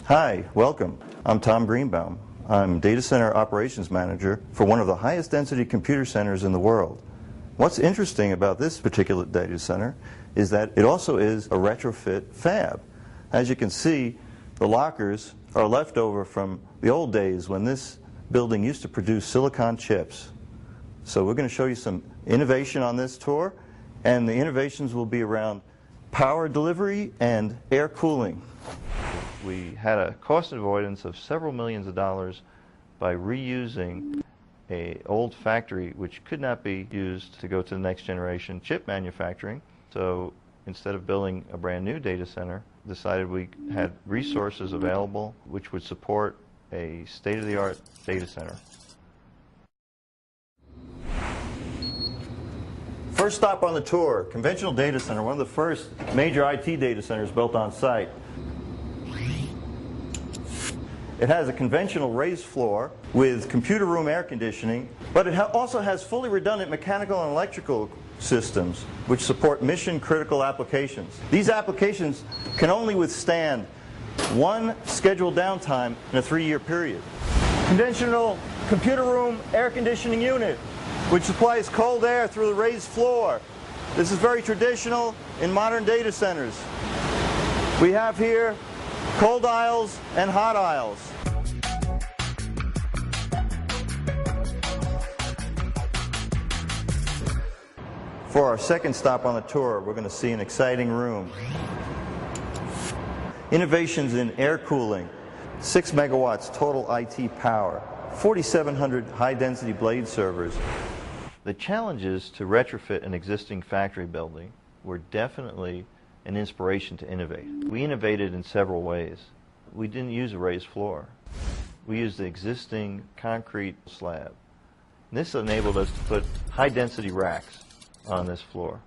Hi, welcome. I'm Tom Greenbaum. I'm Data Center Operations Manager for one of the highest density computer centers in the world. What's interesting about this particular data center is that it also is a retrofit fab. As you can see, the lockers are left over from the old days when this building used to produce silicon chips. So we're going to show you some innovation on this tour, and the innovations will be around power delivery and air cooling. We had a cost avoidance of several millions of dollars by reusing an old factory which could not be used to go to the next generation chip manufacturing. So instead of building a brand new data center, decided we had resources available which would support a state-of-the-art data center. First stop on the tour, conventional data center, one of the first major IT data centers built on site. It has a conventional raised floor with computer room air conditioning, but it also has fully redundant mechanical and electrical systems which support mission-critical applications. These applications can only withstand one scheduled downtime in a 3-year period. Conventional computer room air conditioning unit, which supplies cold air through the raised floor. This is very traditional in modern data centers. We have here cold aisles and hot aisles. For our second stop on the tour, we're going to see an exciting room. Innovations in air cooling, 6 megawatts total IT power, 4,700 high-density blade servers. The challenges to retrofit an existing factory building were definitely an inspiration to innovate. We innovated in several ways. We didn't use a raised floor. We used the existing concrete slab. And this enabled us to put high-density racks on this floor.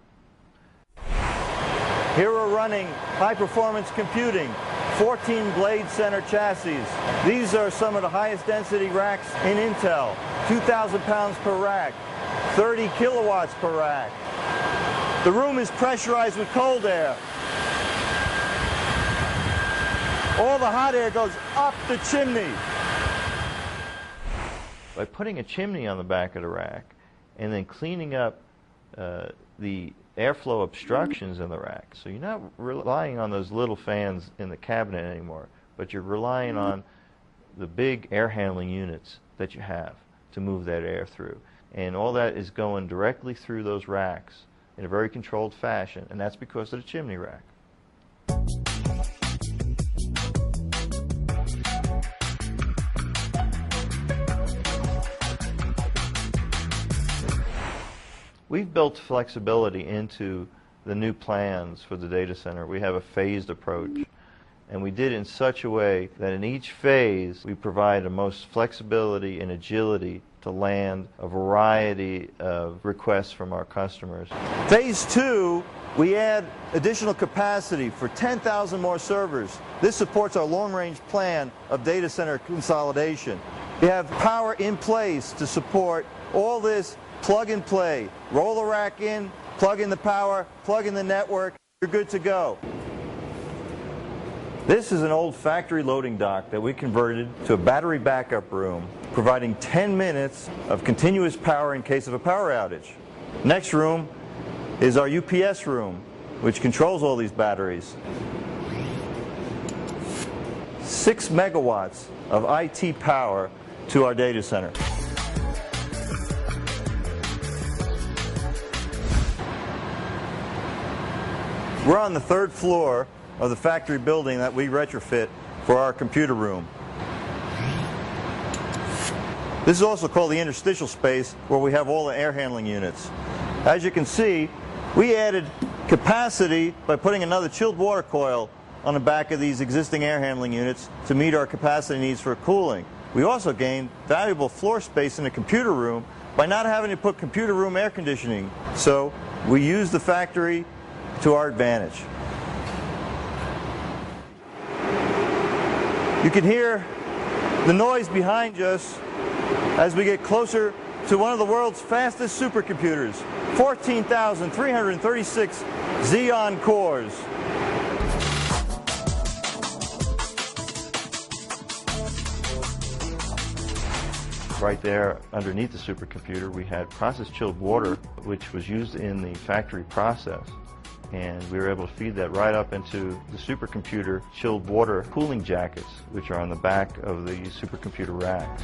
Here we're running high-performance computing, 14 blade center chassis. These are some of the highest density racks in Intel, 2,000 pounds per rack, 30 kilowatts per rack. The room is pressurized with cold air. All the hot air goes up the chimney. By putting a chimney on the back of the rack and then cleaning up the airflow obstructions in the rack, so you're not relying on those little fans in the cabinet anymore, but you're relying on the big air handling units that you have to move that air through. And all that is going directly through those racks in a very controlled fashion, and that's because of the chimney rack. We've built flexibility into the new plans for the data center. We have a phased approach, and we did it in such a way that in each phase we provide the most flexibility and agility to land a variety of requests from our customers. Phase 2, we add additional capacity for 10,000 more servers. This supports our long-range plan of data center consolidation. We have power in place to support all this plug and play. Roll the rack in, plug in the power, plug in the network, you're good to go. This is an old factory loading dock that we converted to a battery backup room, providing 10 minutes of continuous power in case of a power outage. Next room is our UPS room, which controls all these batteries. 6 megawatts of IT power to our data center. We're on the 3rd floor of the factory building that we retrofit for our computer room. This is also called the interstitial space, where we have all the air handling units. As you can see, we added capacity by putting another chilled water coil on the back of these existing air handling units to meet our capacity needs for cooling. We also gained valuable floor space in the computer room by not having to put computer room air conditioning. So we use the factory to our advantage. You can hear the noise behind us as we get closer to one of the world's fastest supercomputers, 14,336 Xeon cores. Right there underneath the supercomputer we had process chilled water, which was used in the factory process. And we were able to feed that right up into the supercomputer chilled water cooling jackets, which are on the back of the supercomputer racks.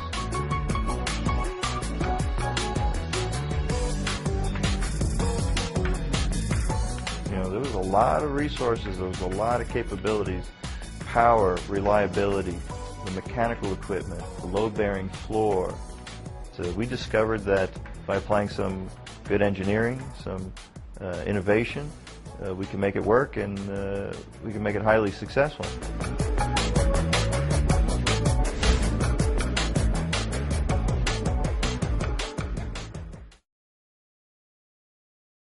You know, there was a lot of resources, there was a lot of capabilities, power, reliability, the mechanical equipment, the load-bearing floor. So we discovered that by applying some good engineering, some innovation, we can make it work, and we can make it highly successful.